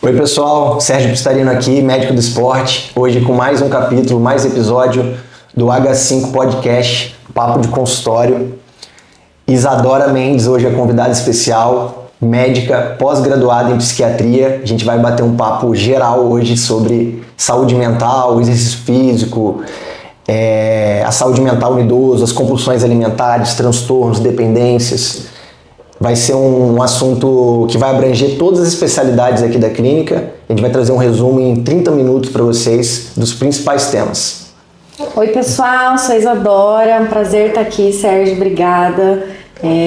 Oi pessoal, Sérgio Pistarino aqui, médico do esporte, hoje com mais um capítulo, mais episódio do H5 Podcast, Papo de Consultório. Isadora Mendes hoje é convidada especial, médica pós-graduada em psiquiatria. A gente vai bater um papo geral hoje sobre saúde mental, exercício físico, a saúde mental no idoso, as compulsões alimentares, transtornos, dependências. Vai ser um assunto que vai abranger todas as especialidades aqui da clínica. A gente vai trazer um resumo em 30 minutos para vocês dos principais temas. Oi pessoal, sou Isadora, é um prazer estar aqui, Sérgio, obrigada.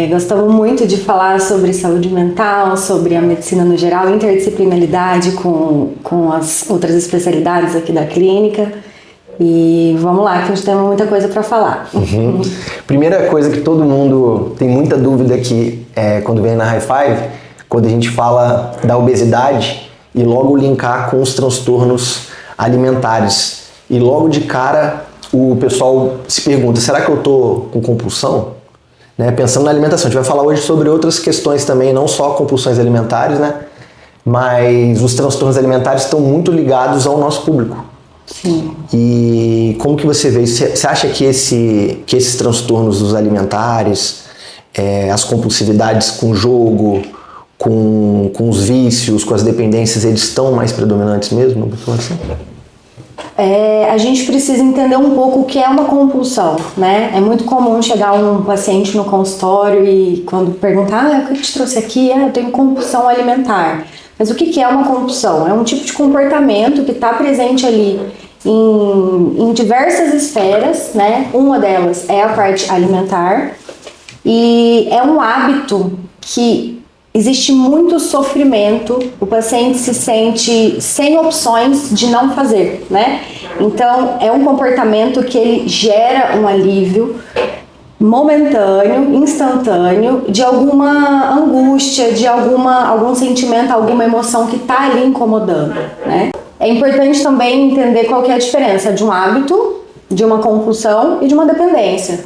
Gostamos muito de falar sobre saúde mental, sobre a medicina no geral, interdisciplinaridade com as outras especialidades aqui da clínica. E vamos lá, que a gente tem muita coisa para falar. Primeira coisa que todo mundo tem muita dúvida aqui quando vem na High Five, quando a gente fala da obesidade e logo linkar com os transtornos alimentares. E logo de cara o pessoal se pergunta, será que eu estou com compulsão? Pensando na alimentação, a gente vai falar hoje sobre outras questões também, não só compulsões alimentares, mas os transtornos alimentares estão muito ligados ao nosso público. Sim. E como que você vê? Você acha que esses transtornos dos alimentares, as compulsividades com o jogo, com os vícios, com as dependências, eles estão mais predominantes mesmo na população? A gente precisa entender um pouco o que é uma compulsão, É muito comum chegar um paciente no consultório e quando perguntar, o que te trouxe aqui? Eu tenho compulsão alimentar. Mas o que é uma compulsão? É um tipo de comportamento que está presente ali em diversas esferas, Uma delas é a parte alimentar e é um hábito que existe muito sofrimento, o paciente se sente sem opções de não fazer, Então é um comportamento que ele gera um alívio momentâneo, instantâneo, de alguma angústia, de algum sentimento, alguma emoção que está ali incomodando, É importante também entender qual que é a diferença de um hábito, de uma compulsão e de uma dependência.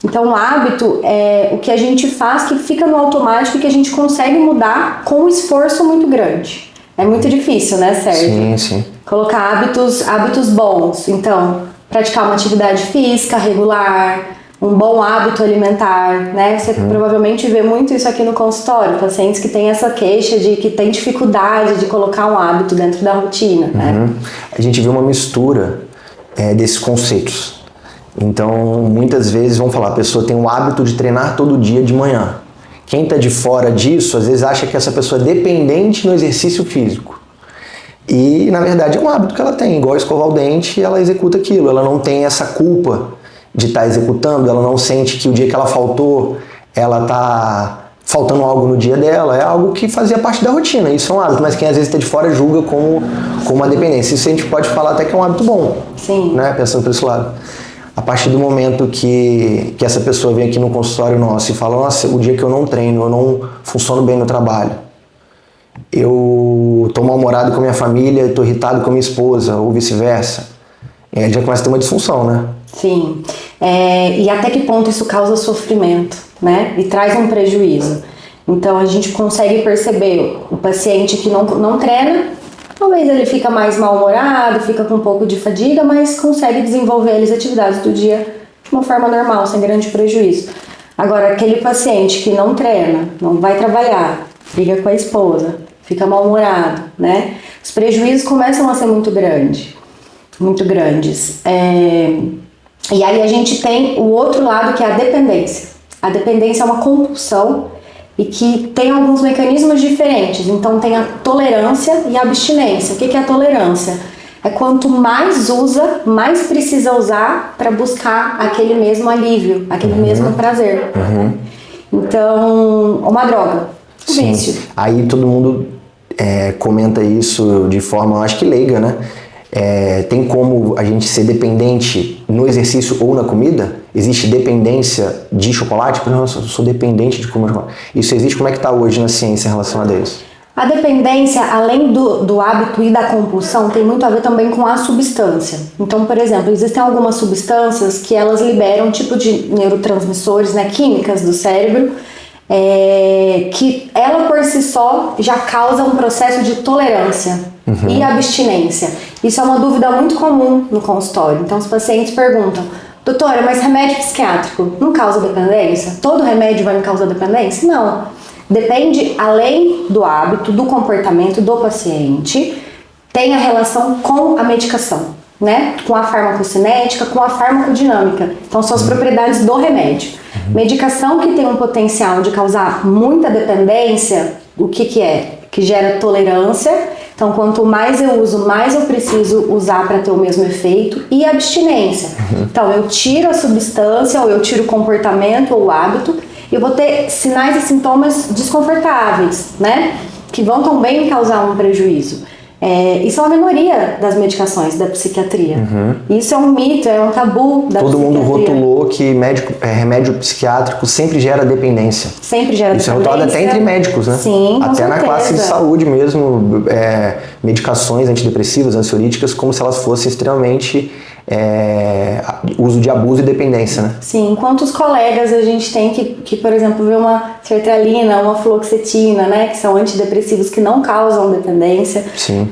Então o hábito é o que a gente faz que fica no automático e que a gente consegue mudar com um esforço muito grande. É muito difícil, Sérgio? Sim. Colocar hábitos bons. Então, praticar uma atividade física regular, um bom hábito alimentar, Você provavelmente vê muito isso aqui no consultório, pacientes que têm essa queixa de que tem dificuldade de colocar um hábito dentro da rotina, A gente vê uma mistura desses conceitos. Então, muitas vezes, vamos falar, a pessoa tem o hábito de treinar todo dia de manhã. Quem está de fora disso, às vezes acha que essa pessoa é dependente no exercício físico. E, na verdade, é um hábito que ela tem, igual escovar o dente, ela executa aquilo, ela não tem essa culpa de estar executando, ela não sente que o dia que ela faltou, ela está faltando algo no dia dela, é algo que fazia parte da rotina, isso é um hábito, mas quem às vezes está de fora julga como uma dependência. Isso a gente pode falar até que é um hábito bom, Sim. Pensando por esse lado. A partir do momento que essa pessoa vem aqui no consultório nosso e fala, nossa, o dia que eu não treino, eu não funciono bem no trabalho, eu estou mal-humorado com a minha família, estou irritado com a minha esposa, ou vice-versa, ele já começa a ter uma disfunção, Sim, e até que ponto isso causa sofrimento, E traz um prejuízo. Então a gente consegue perceber o paciente que não treina, talvez ele fica mais mal-humorado, fica com um pouco de fadiga, mas consegue desenvolver as atividades do dia de uma forma normal, sem grande prejuízo. Agora, aquele paciente que não treina, não vai trabalhar, briga com a esposa, fica mal-humorado, Os prejuízos começam a ser muito grandes. E aí a gente tem o outro lado, que é a dependência. A dependência é uma compulsão e que tem alguns mecanismos diferentes. Então tem a tolerância e a abstinência. O que é a tolerância? É quanto mais usa, mais precisa usar para buscar aquele mesmo alívio, aquele mesmo prazer. Então, uma droga, um vício. Aí todo mundo comenta isso de forma, eu acho que leiga, Tem como a gente ser dependente no exercício ou na comida? Existe dependência de chocolate? Por exemplo, eu sou dependente de comer chocolate. Isso existe? Como é que está hoje na ciência relacionada a isso? A dependência, além do hábito e da compulsão, tem muito a ver também com a substância. Então, por exemplo, existem algumas substâncias que elas liberam um tipo de neurotransmissores, químicas do cérebro, que ela por si só já causa um processo de tolerância e abstinência. Isso é uma dúvida muito comum no consultório. Então os pacientes perguntam: doutora, mas remédio psiquiátrico não causa dependência? Todo remédio vai me causar dependência? Não. Depende, além do hábito, do comportamento do paciente, tem a relação com a medicação, né? Com a farmacocinética, com a farmacodinâmica. Então são as propriedades do remédio. Medicação que tem um potencial de causar muita dependência, o que é? Que gera tolerância. Então, quanto mais eu uso, mais eu preciso usar para ter o mesmo efeito. E abstinência. Então, eu tiro a substância, ou eu tiro o comportamento ou o hábito, e eu vou ter sinais e sintomas desconfortáveis, né? Que vão também me causar um prejuízo. Isso é a minoria das medicações da psiquiatria. Isso é um mito, é um tabu da psiquiatria. Todo mundo rotulou que remédio psiquiátrico sempre gera dependência. Sempre gera Isso dependência. é rotulado até entre médicos, né? Sim, com até certeza. Na classe de saúde mesmo, medicações antidepressivas, ansiolíticas, como se elas fossem extremamente uso de abuso e dependência, né? Sim, quantos colegas a gente tem que, por exemplo, vê uma sertralina, uma fluoxetina, né, que são antidepressivos que não causam dependência. Sim.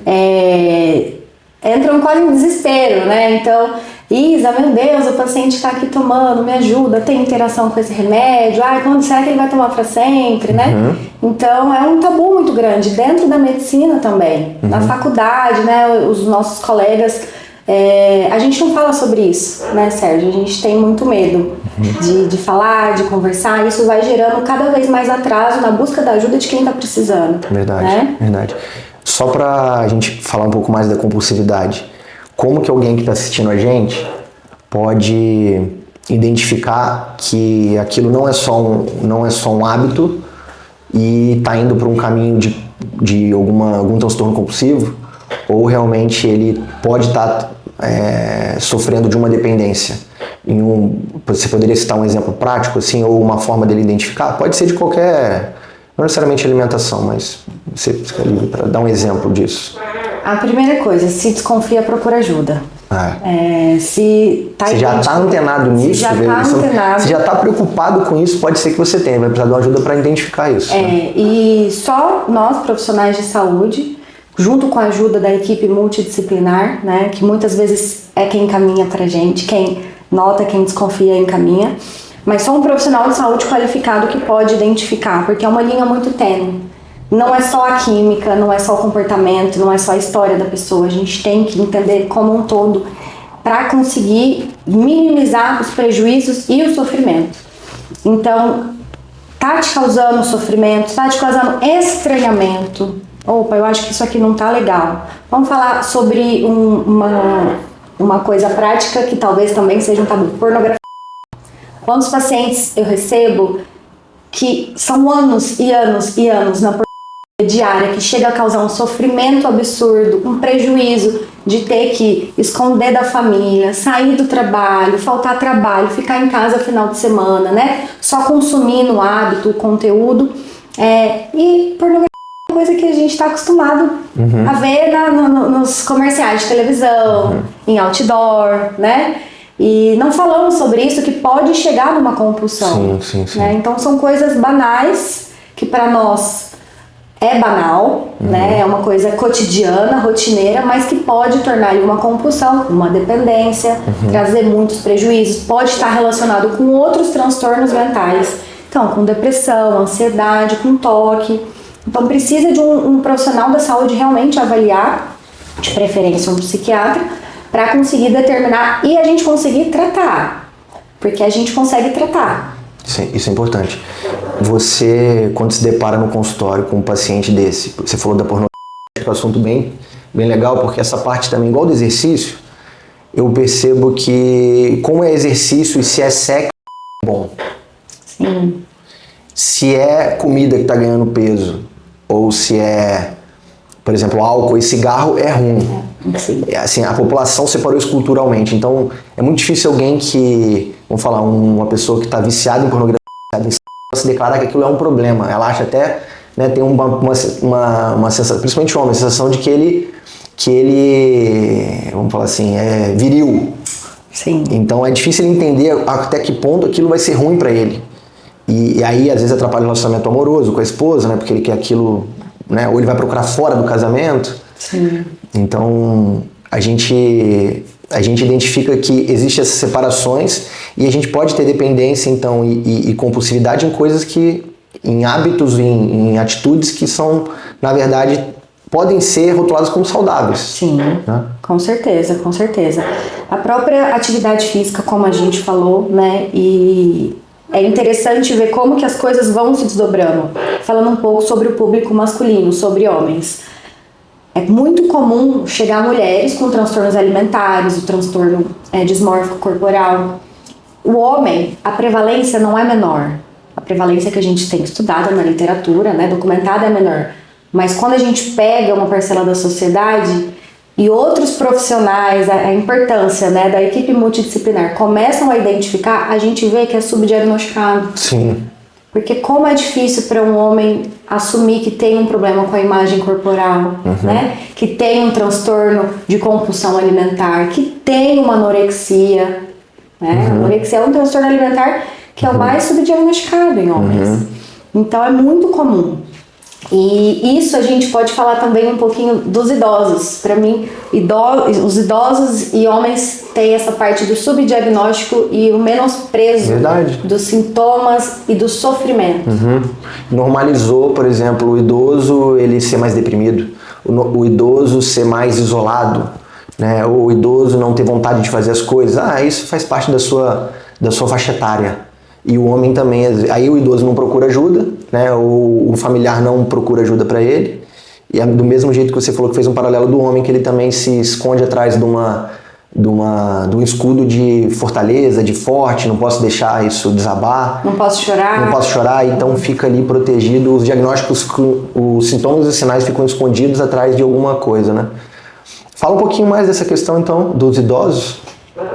Entram quase em desespero, né? Então, Isa, meu Deus, o paciente está aqui tomando, me ajuda, tem interação com esse remédio, quando será que ele vai tomar para sempre, né? Então, é um tabu muito grande dentro da medicina também, na faculdade, né? Os nossos colegas, a gente não fala sobre isso, né, Sérgio? A gente tem muito medo de falar, de conversar, isso vai gerando cada vez mais atraso na busca da ajuda de quem está precisando. Verdade, né? Verdade. Só para a gente falar um pouco mais da compulsividade, como que alguém que está assistindo a gente pode identificar que aquilo não é só um hábito e está indo para um caminho de algum transtorno compulsivo, ou realmente ele pode estar sofrendo de uma dependência? Você poderia citar um exemplo prático, assim, ou uma forma dele identificar? Pode ser de qualquer, não necessariamente alimentação, mas você fica livre para dar um exemplo disso. A primeira coisa, se desconfia, procura ajuda. Você já está antenado nisso, você já está preocupado com isso, pode ser que você tenha, vai precisar de uma ajuda para identificar isso. E só nós, profissionais de saúde, junto com a ajuda da equipe multidisciplinar, né, que muitas vezes é quem encaminha pra gente, quem nota, quem desconfia encaminha, mas só um profissional de saúde qualificado que pode identificar, porque é uma linha muito tênue. Não é só a química, não é só o comportamento, não é só a história da pessoa, a gente tem que entender como um todo para conseguir minimizar os prejuízos e o sofrimento. Então, tá te causando sofrimento, tá te causando estranhamento. Opa, eu acho que isso aqui não tá legal. Vamos falar sobre uma coisa prática que talvez também seja um tabu: pornografia. Quantos pacientes eu recebo que são anos e anos e anos na pornografia diária, que chega a causar um sofrimento absurdo, um prejuízo de ter que esconder da família, sair do trabalho, faltar trabalho, ficar em casa final de semana, né? Só consumindo o hábito, o conteúdo. E pornografia é uma coisa que a gente está acostumado a ver nos comerciais de televisão, em outdoor, né? E não falamos sobre isso, que pode chegar numa compulsão. Sim. Né? Então são coisas banais, que para nós é banal, né? É uma coisa cotidiana, rotineira, mas que pode tornar uma compulsão, uma dependência, trazer muitos prejuízos, pode estar relacionado com outros transtornos mentais, então com depressão, ansiedade, com toque. Então precisa de um profissional da saúde realmente avaliar, de preferência um psiquiatra, para conseguir determinar e a gente conseguir tratar, porque a gente consegue tratar. Isso é importante. Você, quando se depara no consultório com um paciente desse, você falou da pornografia, que é um assunto bem legal, porque essa parte também, igual do exercício, eu percebo que como é exercício e se é sexo, é bom. Sim. Se é comida que está ganhando peso, ou se é, por exemplo, álcool e cigarro, é ruim. Sim. Assim, a população separou isso culturalmente, então é muito difícil alguém que, vamos falar, uma pessoa que está viciada em pornografia, se declarar que aquilo é um problema. Ela acha até, né, tem uma sensação, principalmente homem, a sensação de que ele, vamos falar assim, é viril. Sim. Então é difícil ele entender até que ponto aquilo vai ser ruim para ele. E aí, às vezes, atrapalha o relacionamento amoroso com a esposa, né? Porque ele quer aquilo, né? Ou ele vai procurar fora do casamento. Sim. Então, a gente identifica que existem essas separações e a gente pode ter dependência, então, e compulsividade em coisas que, em hábitos, em atitudes que são, na verdade, podem ser rotuladas como saudáveis. Sim, né? Com certeza, com certeza. A própria atividade física, como a gente falou, né, e é interessante ver como que as coisas vão se desdobrando. Falando um pouco sobre o público masculino, sobre homens. É muito comum chegar mulheres com transtornos alimentares, o transtorno dismórfico corporal. O homem, a prevalência não é menor. A prevalência que a gente tem estudada na literatura, né, documentada, é menor. Mas quando a gente pega uma parcela da sociedade e outros profissionais, a importância, né, da equipe multidisciplinar começam a identificar, a gente vê que é subdiagnosticado. Sim. Porque como é difícil para um homem assumir que tem um problema com a imagem corporal, né? Que tem um transtorno de compulsão alimentar, que tem uma anorexia. Né? A anorexia é um transtorno alimentar que é o mais subdiagnosticado em homens. Então é muito comum. E isso a gente pode falar também um pouquinho dos idosos. Para mim, os idosos e homens têm essa parte do subdiagnóstico e o menosprezo dos sintomas e do sofrimento. Normalizou, por exemplo, o idoso ele ser mais deprimido, o idoso ser mais isolado, né? O idoso não ter vontade de fazer as coisas. Isso faz parte da sua faixa etária. E o homem também, aí o idoso não procura ajuda, né? O familiar não procura ajuda para ele. E é do mesmo jeito que você falou que fez um paralelo do homem, que ele também se esconde atrás de um escudo de fortaleza, de forte, não posso deixar isso desabar. Não posso chorar, então fica ali protegido. Os diagnósticos, os sintomas e os sinais ficam escondidos atrás de alguma coisa, né? Fala um pouquinho mais dessa questão, então, dos idosos.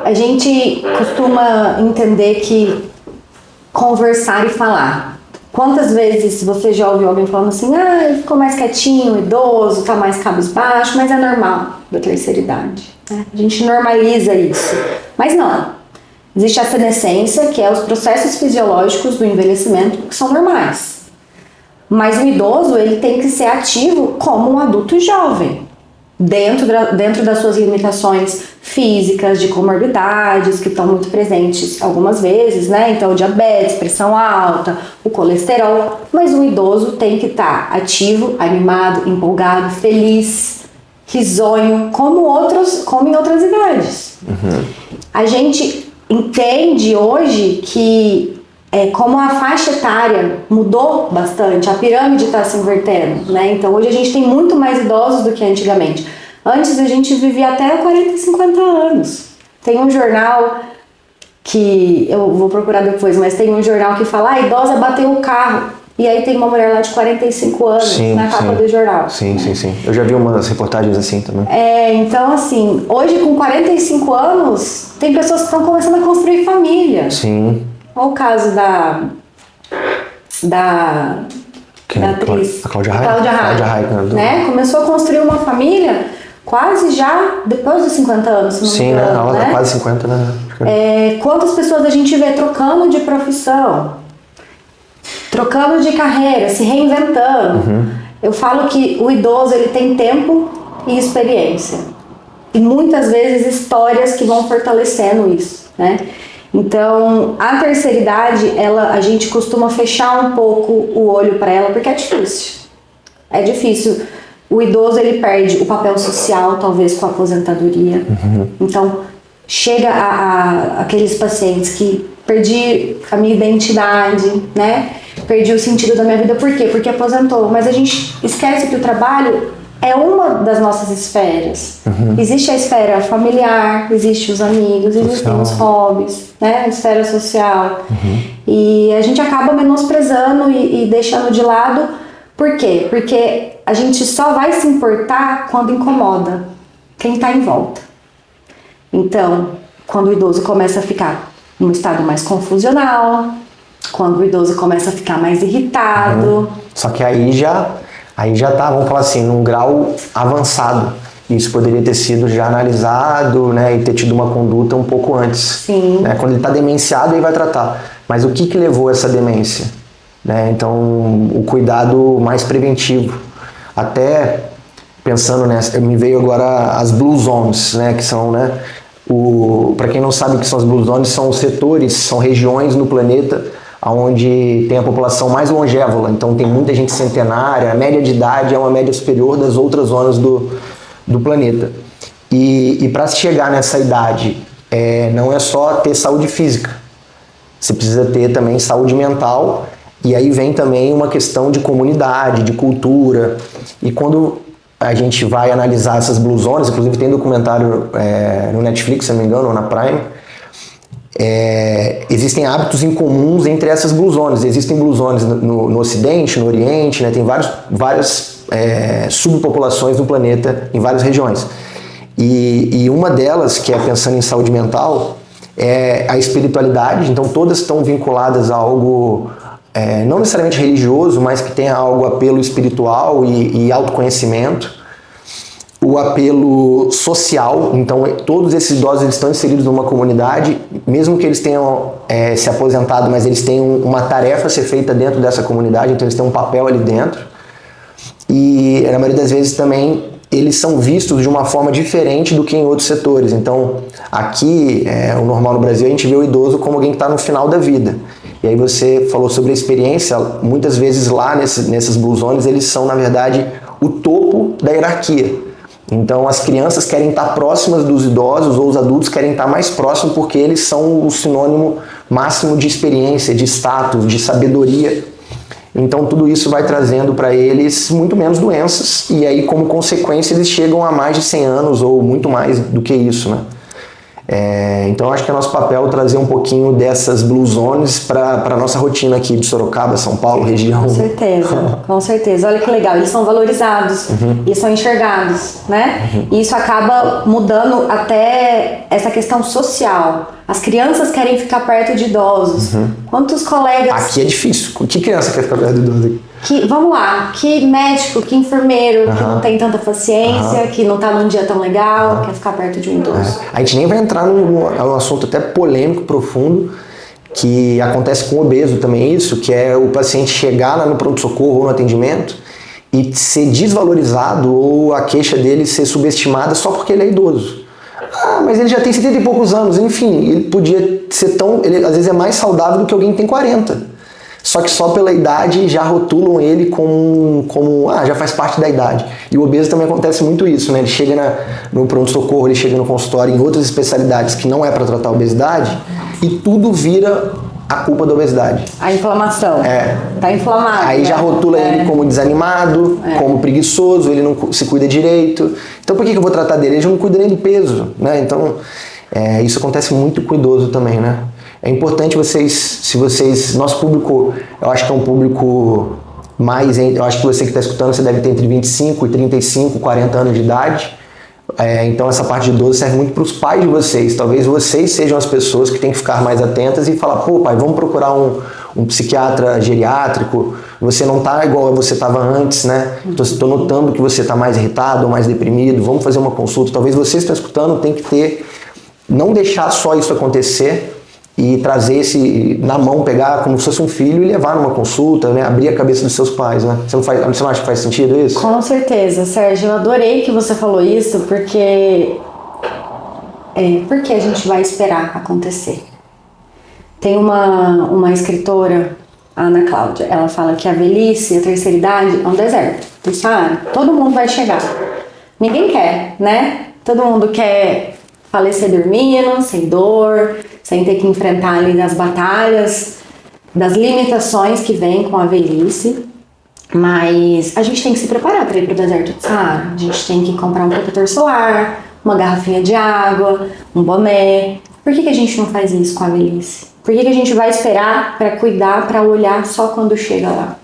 A gente costuma entender que conversar e falar. Quantas vezes você já ouviu alguém falando assim, ele ficou mais quietinho, idoso, tá mais cabisbaixo, mas é normal da terceira idade. Né? A gente normaliza isso. Mas não. Existe a senescência, que é os processos fisiológicos do envelhecimento, que são normais. Mas o idoso, ele tem que ser ativo como um adulto jovem. Dentro das suas limitações físicas, de comorbidades que estão muito presentes algumas vezes, né? Então, diabetes, pressão alta, o colesterol. Mas o idoso tem que estar ativo, animado, empolgado, feliz, risonho, como em outras idades. A gente entende hoje que como a faixa etária mudou bastante, a pirâmide está se invertendo, né? Então hoje a gente tem muito mais idosos do que antigamente. Antes a gente vivia até 40, 50 anos. Tem um jornal que eu vou procurar depois, mas tem um jornal que fala, a idosa bateu o carro. E aí tem uma mulher lá de 45 anos na capa do jornal. Sim. Eu já vi umas reportagens assim também. Então assim, hoje com 45 anos, tem pessoas que estão começando a construir família. Sim. Olha o caso da atriz. A Cláudia Raia. Né? Começou a construir uma família quase já depois dos 50 anos. Sim, né? Ela tá quase 50, né? Quantas pessoas a gente vê trocando de profissão, trocando de carreira, se reinventando. Eu falo que o idoso ele tem tempo e experiência. E muitas vezes histórias que vão fortalecendo isso, né? Então, a terceira idade, a gente costuma fechar um pouco o olho para ela, porque é difícil. É difícil. O idoso, ele perde o papel social, talvez, com a aposentadoria. Então, chega aqueles pacientes que perdi a minha identidade, né? Perdi o sentido da minha vida. Por quê? Porque aposentou. Mas a gente esquece que o trabalho é uma das nossas esferas. Existe a esfera familiar, existe os amigos, existem os hobbies, né? A esfera social. E a gente acaba menosprezando e deixando de lado. Por quê? Porque a gente só vai se importar quando incomoda quem está em volta. Então, quando o idoso começa a ficar num estado mais confusional, quando o idoso começa a ficar mais irritado. Só que aí já tá, vamos falar assim, num grau avançado. isso poderia ter sido já analisado, né, e ter tido uma conduta um pouco antes. Sim. Né? Quando ele está demenciado, ele vai tratar. Mas o que levou a essa demência? Né? Então, o cuidado mais preventivo. Até pensando nessa, me veio agora as Blue Zones, né, que são, né, para quem não sabe o que são as Blue Zones, são setores, são regiões no planeta onde tem a população mais longeva. Então tem muita gente centenária, a média de idade é uma média superior das outras zonas do planeta. E para se chegar nessa idade, não é só ter saúde física, você precisa ter também saúde mental, e aí vem também uma questão de comunidade, de cultura. E quando a gente vai analisar essas Blue Zones, inclusive tem documentário no Netflix, se não me engano, ou na Prime, existem hábitos incomuns entre essas Blue Zones. Existem Blue Zones no Ocidente, no Oriente, né? Tem várias subpopulações no planeta, em várias regiões. E uma delas, que é pensando em saúde mental, é a espiritualidade. Então todas estão vinculadas a algo, não necessariamente religioso, mas que tenha algo apelo espiritual e autoconhecimento. O apelo social, então todos esses idosos eles estão inseridos numa comunidade, mesmo que eles tenham se aposentado, mas eles têm uma tarefa a ser feita dentro dessa comunidade, então eles têm um papel ali dentro. E na maioria das vezes também eles são vistos de uma forma diferente do que em outros setores. Então aqui, o normal no Brasil, a gente vê o idoso como alguém que está no final da vida. E aí você falou sobre a experiência, muitas vezes lá nessas Blue Zones eles são na verdade o topo da hierarquia. Então as crianças querem estar próximas dos idosos, ou os adultos querem estar mais próximos porque eles são o sinônimo máximo de experiência, de status, de sabedoria. Então tudo isso vai trazendo para eles muito menos doenças, e aí como consequência eles chegam a mais de 100 anos ou muito mais do que isso, né? Então acho que é nosso papel trazer um pouquinho dessas Blue Zones para a nossa rotina aqui de Sorocaba, São Paulo, região. Com certeza. Olha que legal, eles são valorizados, eles são enxergados, né? E isso acaba mudando até essa questão social. As crianças querem ficar perto de idosos. Quantos colegas... Aqui é difícil. Que criança quer ficar perto de idoso aqui? Vamos lá, que médico, que enfermeiro, que não tem tanta paciência, que não tá num dia tão legal, quer ficar perto de um idoso. A gente nem vai entrar num assunto até polêmico, profundo, que acontece com o obeso também, isso, que é o paciente chegar lá no pronto-socorro ou no atendimento e ser desvalorizado, ou a queixa dele ser subestimada só porque ele é idoso. Mas ele já tem 70 e poucos anos, enfim, ele podia ser ele às vezes é mais saudável do que alguém que tem 40. Só que só pela idade já rotulam ele como já faz parte da idade. E o obeso também acontece muito isso, né? Ele chega no pronto-socorro, ele chega no consultório em outras especialidades que não é para tratar a obesidade, e tudo vira a culpa da obesidade. A inflamação. Tá inflamado. Aí já rotula ele como desanimado, como preguiçoso, ele não se cuida direito. Então por que eu vou tratar dele? Ele já não cuida nem do peso, né? Então isso acontece muito com o idoso também, né? É importante nosso público, eu acho que é um público eu acho que você que está escutando, você deve ter entre 25 e 35, 40 anos de idade. Então essa parte de idoso serve muito para os pais de vocês. Talvez vocês sejam as pessoas que têm que ficar mais atentas e falar, pô pai, vamos procurar um psiquiatra geriátrico, você não está igual você estava antes, né? Estou notando que você está mais irritado ou mais deprimido, vamos fazer uma consulta. Talvez vocês que estão escutando tem que não deixar só isso acontecer, e trazer na mão, pegar como se fosse um filho e levar numa consulta, né? Abrir a cabeça dos seus pais, né? Você não acha que faz sentido isso? Com certeza, Sérgio. Eu adorei que você falou isso, porque a gente vai esperar acontecer. Tem uma escritora, a Ana Cláudia, ela fala que a velhice, a terceira idade, é um deserto. Do Saara, todo mundo vai chegar. Ninguém quer, né? Todo mundo quer falecer dormindo, sem dor, sem ter que enfrentar ali as batalhas, das limitações que vêm com a velhice. Mas a gente tem que se preparar para ir para o deserto do Saara. A gente tem que comprar um protetor solar, uma garrafinha de água, um boné. Por que a gente não faz isso com a velhice? Por que a gente vai esperar para cuidar, para olhar só quando chega lá?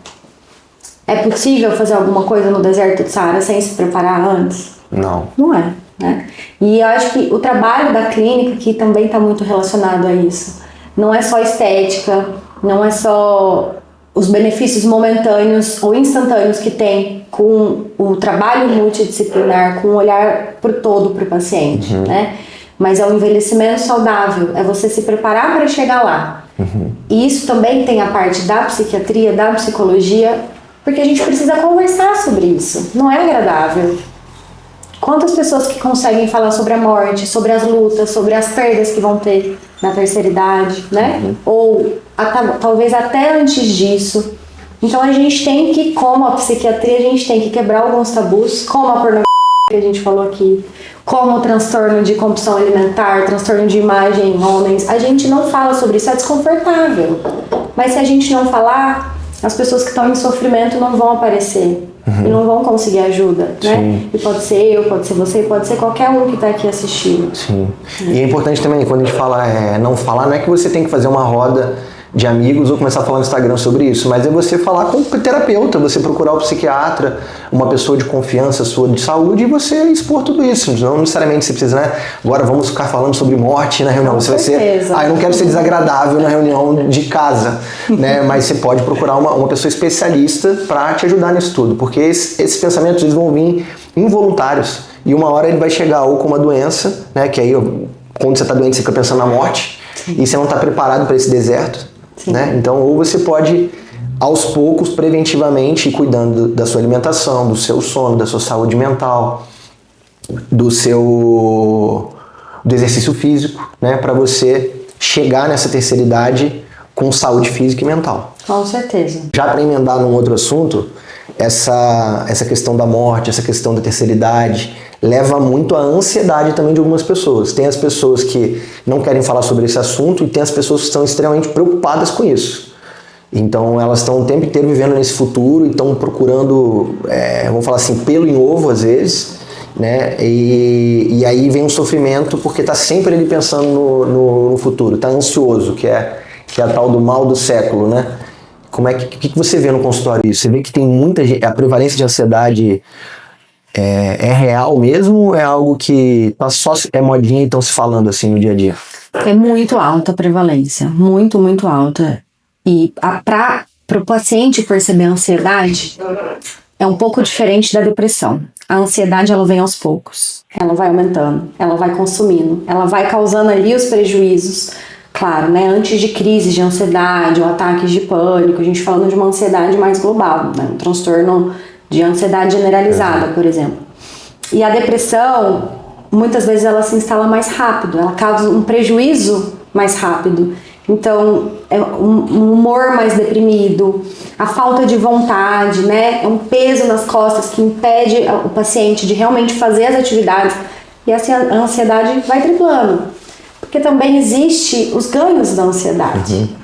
É possível fazer alguma coisa no deserto do Saara sem se preparar antes? Não. Não é, né? E eu acho que o trabalho da clínica aqui também está muito relacionado a isso. Não é só estética, não é só os benefícios momentâneos ou instantâneos que tem com o trabalho multidisciplinar, com o olhar pro todo para o paciente, né? Mas é o envelhecimento saudável, é você se preparar para chegar lá. E isso também tem a parte da psiquiatria, da psicologia, porque a gente precisa conversar sobre isso. Não é agradável. Quantas pessoas que conseguem falar sobre a morte, sobre as lutas, sobre as perdas que vão ter na terceira idade, né? Ou talvez até antes disso. Então a gente tem que, como a psiquiatria, a gente tem que quebrar alguns tabus, como a pornografia que a gente falou aqui, como o transtorno de compulsão alimentar, transtorno de imagem em homens. A gente não fala sobre isso, é desconfortável. Mas se a gente não falar, as pessoas que estão em sofrimento não vão aparecer. E não vão conseguir ajuda, né? E pode ser eu, pode ser você, pode ser qualquer um que está aqui assistindo. Sim. E é importante também, quando a gente fala não falar, não é que você tem que fazer uma roda de amigos ou começar a falar no Instagram sobre isso, mas é você falar com o terapeuta, você procurar o psiquiatra, uma pessoa de confiança sua de saúde e você expor tudo isso. Não necessariamente você precisa, né? Agora vamos ficar falando sobre morte na reunião. Você vai ser, eu não quero ser desagradável na reunião de casa, né? Mas você pode procurar uma pessoa especialista para te ajudar nisso tudo, porque esses pensamentos eles vão vir involuntários e uma hora ele vai chegar ou com uma doença, né? Que aí quando você está doente você fica pensando na morte. E você não está preparado para esse deserto, né? Então, ou você pode, aos poucos, preventivamente, ir cuidando da sua alimentação, do seu sono, da sua saúde mental, do exercício físico, né? Para você chegar nessa terceira idade com saúde física e mental. Com certeza. Já para emendar num outro assunto, essa questão da morte, essa questão da terceira idade, leva muito à ansiedade também de algumas pessoas. Tem as pessoas que não querem falar sobre esse assunto e tem as pessoas que estão extremamente preocupadas com isso. Então elas estão o tempo inteiro vivendo nesse futuro e estão procurando, vamos falar assim, pelo em ovo às vezes, né? E aí vem um sofrimento porque está sempre ele pensando no futuro, está ansioso, que é a tal do mal do século, né? Como é que você vê no consultório isso? Você vê que tem muita gente, a prevalência de ansiedade é real mesmo ou é algo que só é modinha e estão se falando assim no dia a dia? É muito alta a prevalência, muito, muito alta. E para o paciente perceber a ansiedade é um pouco diferente da depressão. A ansiedade ela vem aos poucos, ela vai aumentando, ela vai consumindo, ela vai causando ali os prejuízos. Claro, né? Antes de crises de ansiedade ou ataques de pânico, a gente falando de uma ansiedade mais global, né? Um transtorno de ansiedade generalizada, por exemplo. E a depressão, muitas vezes ela se instala mais rápido, ela causa um prejuízo mais rápido. Então, é um humor mais deprimido, a falta de vontade, né? É um peso nas costas que impede o paciente de realmente fazer as atividades e a ansiedade vai triplando. Porque também existe os ganhos da ansiedade.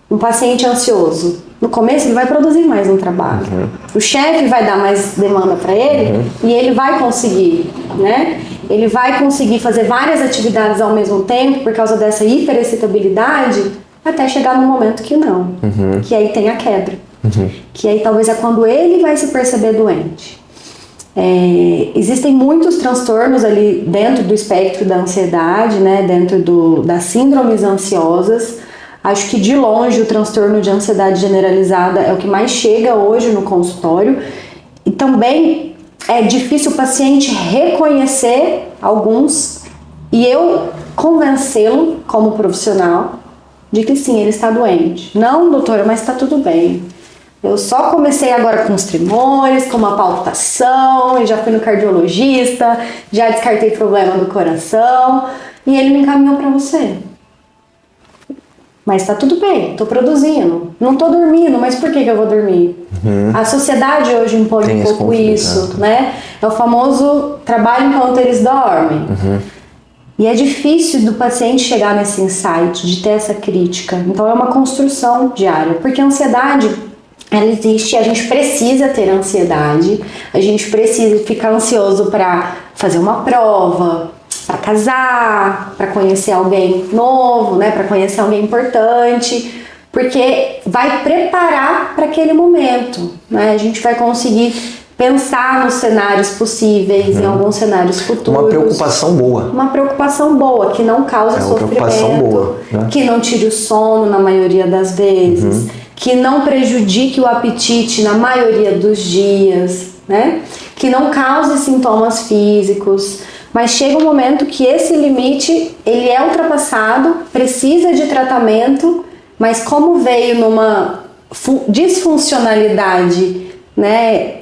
Um paciente ansioso, no começo ele vai produzir mais no trabalho. O chefe vai dar mais demanda para ele e ele vai conseguir, né? Ele vai conseguir fazer várias atividades ao mesmo tempo por causa dessa hiperexcitabilidade até chegar no momento que não. Que aí tem a quebra. Que aí talvez é quando ele vai se perceber doente. Existem muitos transtornos ali dentro do espectro da ansiedade, né? Dentro das síndromes ansiosas. Acho que de longe o transtorno de ansiedade generalizada é o que mais chega hoje no consultório e também é difícil o paciente reconhecer alguns e eu convencê-lo como profissional de que sim, ele está doente. Não, doutora, mas está tudo bem. Eu só comecei agora com os tremores, com uma palpitação, e já fui no cardiologista, já descartei problema do coração e ele me encaminhou para você. Mas tá tudo bem, tô produzindo, não tô dormindo, mas por que eu vou dormir? A sociedade hoje impõe um pouco isso, né? É o famoso trabalho enquanto eles dormem. E é difícil do paciente chegar nesse insight, de ter essa crítica. Então é uma construção diária, porque a ansiedade, ela existe, a gente precisa ter ansiedade, a gente precisa ficar ansioso para fazer uma prova, para casar, para conhecer alguém novo, né, para conhecer alguém importante, porque vai preparar para aquele momento, né? A gente vai conseguir pensar nos cenários possíveis, em alguns cenários futuros. Uma preocupação boa. Uma preocupação boa, que não causa sofrimento, boa, né? Que não tire o sono na maioria das vezes, que não prejudique o apetite na maioria dos dias, né? Que não cause sintomas físicos, mas chega um momento que esse limite ele é ultrapassado, precisa de tratamento, mas como veio numa disfuncionalidade, né,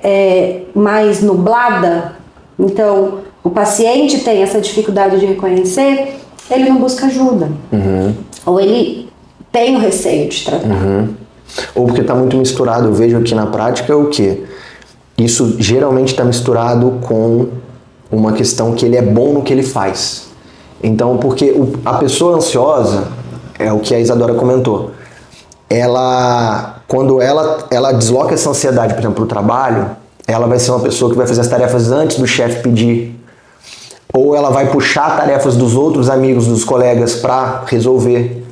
mais nublada, então o paciente tem essa dificuldade de reconhecer, ele não busca ajuda, ou ele tem o receio de tratar. Ou porque está muito misturado, eu vejo aqui na prática o quê? Isso geralmente está misturado com uma questão que ele é bom no que ele faz. Então, porque a pessoa ansiosa, é o que a Isadora comentou, quando ela desloca essa ansiedade, por exemplo, para o trabalho, ela vai ser uma pessoa que vai fazer as tarefas antes do chefe pedir, ou ela vai puxar tarefas dos outros amigos, dos colegas para resolver.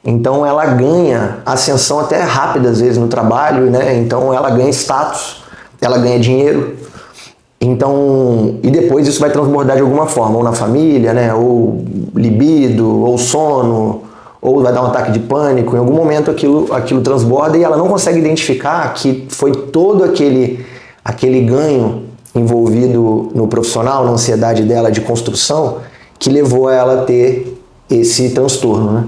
Então ela ganha ascensão até rápida às vezes no trabalho, né? Então ela ganha status, ela ganha dinheiro. Então, e depois isso vai transbordar de alguma forma, ou na família, né? Ou libido, ou sono, ou vai dar um ataque de pânico. Em algum momento aquilo transborda e ela não consegue identificar que foi todo aquele ganho envolvido no profissional, na ansiedade dela de construção, que levou a ela a ter esse transtorno, né?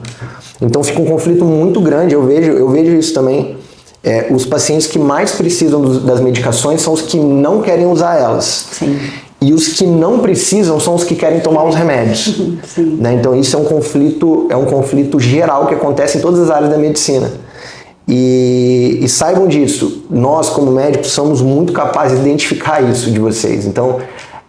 Então fica um conflito muito grande, eu vejo isso também. Os pacientes que mais precisam das medicações são os que não querem usar elas. Sim. E os que não precisam são os que querem tomar os remédios. Sim. Né? Então isso é um conflito geral que acontece em todas as áreas da medicina. E saibam disso, nós como médicos somos muito capazes de identificar isso de vocês. Então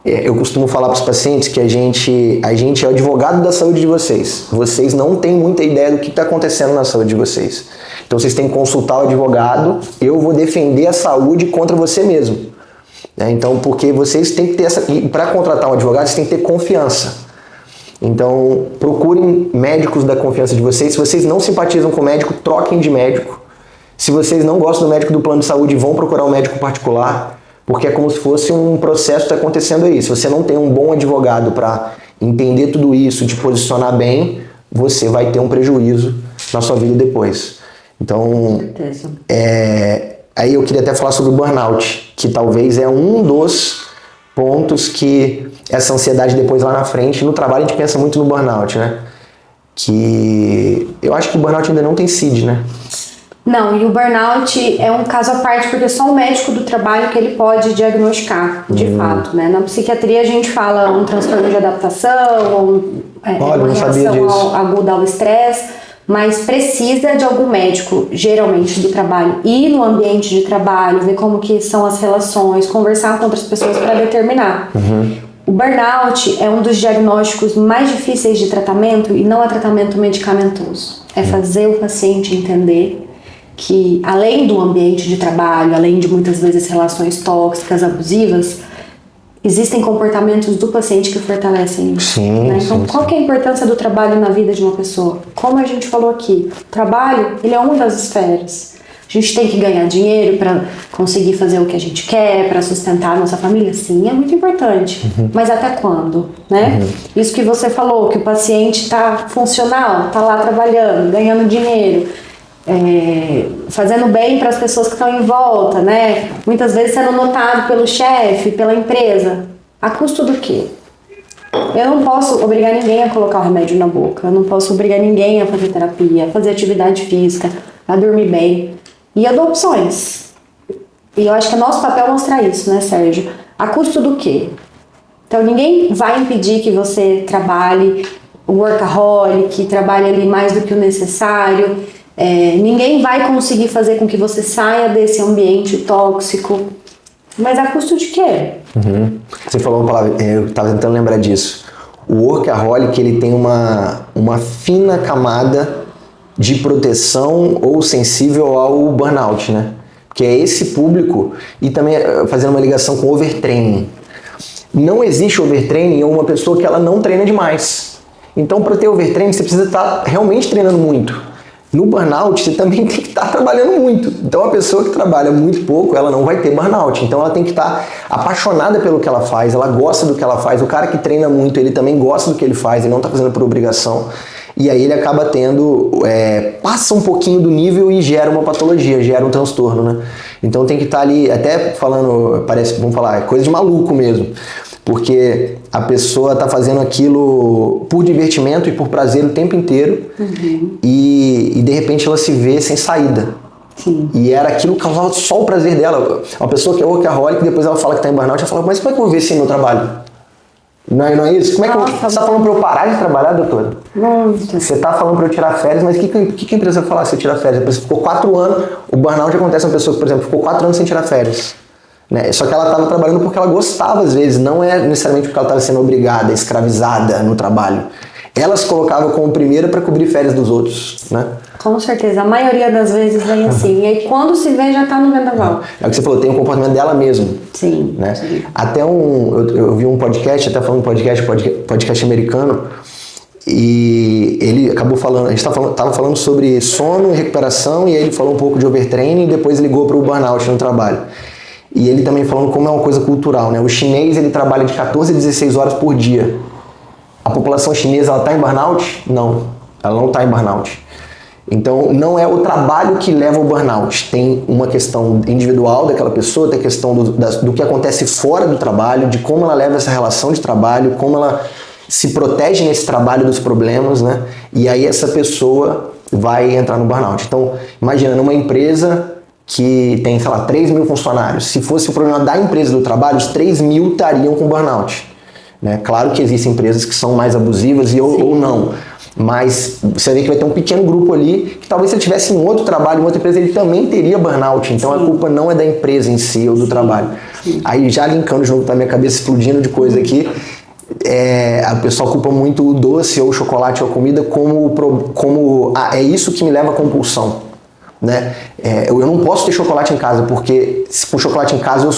eu costumo falar para os pacientes que a gente é o advogado da saúde de vocês. Vocês não têm muita ideia do que está acontecendo na saúde de vocês. Então vocês têm que consultar o advogado, eu vou defender a saúde contra você mesmo. Então, porque vocês têm que ter para contratar um advogado, vocês têm que ter confiança. Então, procurem médicos da confiança de vocês. Se vocês não simpatizam com o médico, troquem de médico. Se vocês não gostam do médico do plano de saúde, vão procurar um médico particular, porque é como se fosse um processo que está acontecendo aí. Se você não tem um bom advogado para entender tudo isso, te posicionar bem, você vai ter um prejuízo na sua vida depois. Então, aí eu queria até falar sobre o burnout, que talvez é um dos pontos que essa ansiedade depois lá na frente, no trabalho a gente pensa muito no burnout, né? Que eu acho que o burnout ainda não tem CID, né? Não, e o burnout é um caso à parte, porque só o médico do trabalho que ele pode diagnosticar, de fato, né? Na psiquiatria a gente fala um transtorno de adaptação, uma reação aguda ao estresse, mas precisa de algum médico, geralmente do trabalho, ir no ambiente de trabalho, ver como que são as relações, conversar com outras pessoas para determinar. O burnout é um dos diagnósticos mais difíceis de tratamento e não é tratamento medicamentoso. É fazer o paciente entender que, além do ambiente de trabalho, além de muitas vezes relações tóxicas, abusivas, existem comportamentos do paciente que fortalecem isso. Sim, né? Então, qual que é a importância do trabalho na vida de uma pessoa? Como a gente falou aqui, o trabalho, ele é uma das esferas. A gente tem que ganhar dinheiro para conseguir fazer o que a gente quer, para sustentar a nossa família? Sim, é muito importante. Mas até quando? Né? Isso que você falou, que o paciente está funcional, está lá trabalhando, ganhando dinheiro, fazendo bem para as pessoas que estão em volta, né? Muitas vezes sendo notado pelo chefe, pela empresa. A custo do quê? Eu não posso obrigar ninguém a colocar o remédio na boca, eu não posso obrigar ninguém a fazer terapia, a fazer atividade física, a dormir bem. E eu dou opções. E eu acho que é nosso papel mostrar isso, né, Sérgio? A custo do quê? Então ninguém vai impedir que você trabalhe workaholic, trabalhe ali mais do que o necessário. Ninguém vai conseguir fazer com que você saia desse ambiente tóxico. Mas a custo de quê? Você falou uma palavra, eu estava tentando lembrar disso. O workaholic, ele tem uma fina camada de proteção ou sensível ao burnout, né? Que é esse público, e também fazendo uma ligação com overtraining. Não existe overtraining em uma pessoa que ela não treina demais. Então, para ter overtraining, você precisa estar realmente treinando muito. No burnout, você também tem que estar trabalhando muito. Então, a pessoa que trabalha muito pouco, ela não vai ter burnout. Então, ela tem que estar apaixonada pelo que ela faz, ela gosta do que ela faz. O cara que treina muito, ele também gosta do que ele faz, ele não está fazendo por obrigação. e aí ele acaba tendo, passa um pouquinho do nível e gera uma patologia, gera um transtorno, né? Então tem que estar ali, até falando, vamos falar, é coisa de maluco mesmo, porque a pessoa está fazendo aquilo por divertimento e por prazer o tempo inteiro, e de repente ela se vê sem saída. Sim. E era aquilo que causava só o prazer dela. Uma pessoa que é workaholic, depois ela fala que está em burnout, ela fala, mas como é que eu vou ver sem meu trabalho? Não é isso? Como é que você está falando para eu parar de trabalhar, doutora? Muito. Você está falando para eu tirar férias, mas o que a empresa vai falar se eu tirar férias? A pessoa ficou 4 anos, o burnout acontece uma pessoa que, por exemplo, ficou 4 anos sem tirar férias. Né? Só que ela estava trabalhando porque ela gostava, às vezes, não é necessariamente porque ela estava sendo obrigada, escravizada no trabalho. Ela se colocava como primeira para cobrir férias dos outros, né? Com certeza, a maioria das vezes vem assim. E aí quando se vê, já tá no vendaval. É o que você falou, tem um comportamento dela mesmo. Sim. Né? Sim. Até eu vi um podcast, até falando podcast americano, e ele acabou falando, a gente estava falando sobre sono e recuperação, e aí ele falou um pouco de overtraining e depois ligou para o burnout no trabalho. E ele também falando como é uma coisa cultural, né? O chinês, ele trabalha de 14 a 16 horas por dia. A população chinesa, ela está em burnout? Não, ela não está em burnout. Então, não é o trabalho que leva ao burnout. Tem uma questão individual daquela pessoa, tem a questão do que acontece fora do trabalho, de como ela leva essa relação de trabalho, como ela se protege nesse trabalho dos problemas, né? E aí essa pessoa vai entrar no burnout. Então, imagina, numa empresa que tem, sei lá, 3 mil funcionários. Se fosse o problema da empresa do trabalho, os 3 mil estariam com burnout. Né? Claro que existem empresas que são mais abusivas ou não, mas você vê que vai ter um pequeno grupo ali que talvez se ele tivesse em outro trabalho, em outra empresa, ele também teria burnout. Então a culpa não é da empresa em si ou do trabalho. Aí já linkando de novo pra minha cabeça, explodindo de coisa aqui, a pessoa culpa muito o doce ou o chocolate ou a comida como é isso que me leva à compulsão. Né? Eu não posso ter chocolate em casa porque com chocolate em casa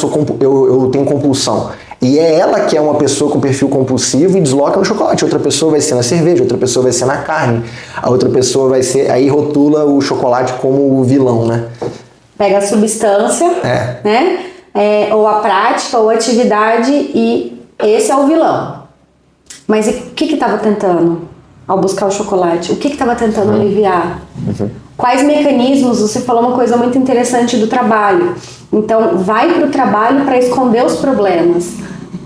eu tenho compulsão. E é ela que é uma pessoa com perfil compulsivo e desloca no chocolate. Outra pessoa vai ser na cerveja, outra pessoa vai ser na carne, a outra pessoa vai ser... Aí rotula o chocolate como o vilão, né? Pega a substância, né? Ou a prática, ou a atividade, e esse é o vilão. Mas o que estava tentando ao buscar o chocolate? O que estava tentando aliviar? Quais mecanismos? Você falou uma coisa muito interessante do trabalho. Então, vai para o trabalho para esconder os problemas.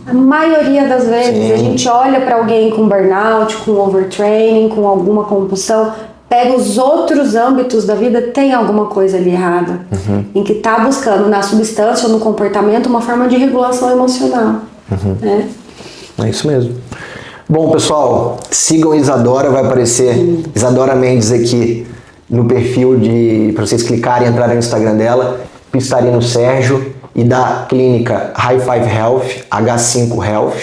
A maioria das vezes, a gente olha para alguém com burnout, com overtraining, com alguma compulsão, pega os outros âmbitos da vida, tem alguma coisa ali errada, em que está buscando na substância ou no comportamento uma forma de regulação emocional. Né? É isso mesmo. Bom, pessoal, sigam Isadora, vai aparecer Isadora Mendes aqui no perfil para vocês clicarem e entrarem no Instagram dela, Pistarino Sérgio, e da clínica High Five Health, H5 Health.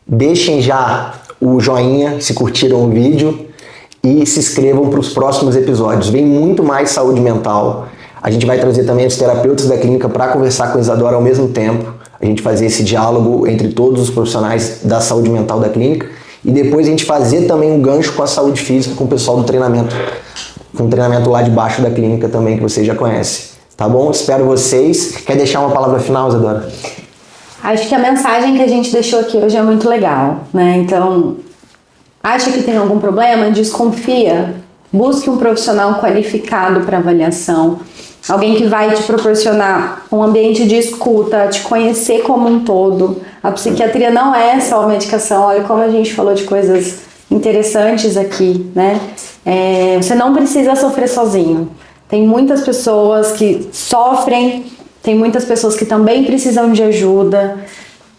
Deixem já o joinha se curtiram o vídeo e se inscrevam para os próximos episódios. Vem muito mais saúde mental. A gente vai trazer também os terapeutas da clínica para conversar com a Isadora ao mesmo tempo. A gente fazer esse diálogo entre todos os profissionais da saúde mental da clínica e depois a gente fazer também um gancho com a saúde física, com o pessoal do treinamento, com o treinamento lá de baixo da clínica também, que vocês já conhecem. Tá bom? Espero vocês. Quer deixar uma palavra final, Isadora? Acho que a mensagem que a gente deixou aqui hoje é muito legal, né? Então, acha que tem algum problema? Desconfia. Busque um profissional qualificado para avaliação. Alguém que vai te proporcionar um ambiente de escuta, te conhecer como um todo. A psiquiatria não é só medicação. Olha como a gente falou de coisas interessantes aqui, né? Você não precisa sofrer sozinho. Tem muitas pessoas que sofrem, tem muitas pessoas que também precisam de ajuda.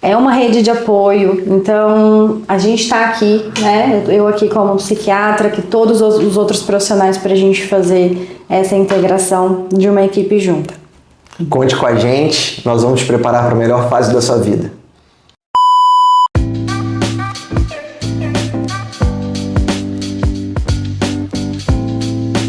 É uma rede de apoio. Então, a gente está aqui, né? Eu aqui como psiquiatra, que todos os outros profissionais para a gente fazer essa integração de uma equipe junta. Conte com a gente, nós vamos te preparar para a melhor fase da sua vida.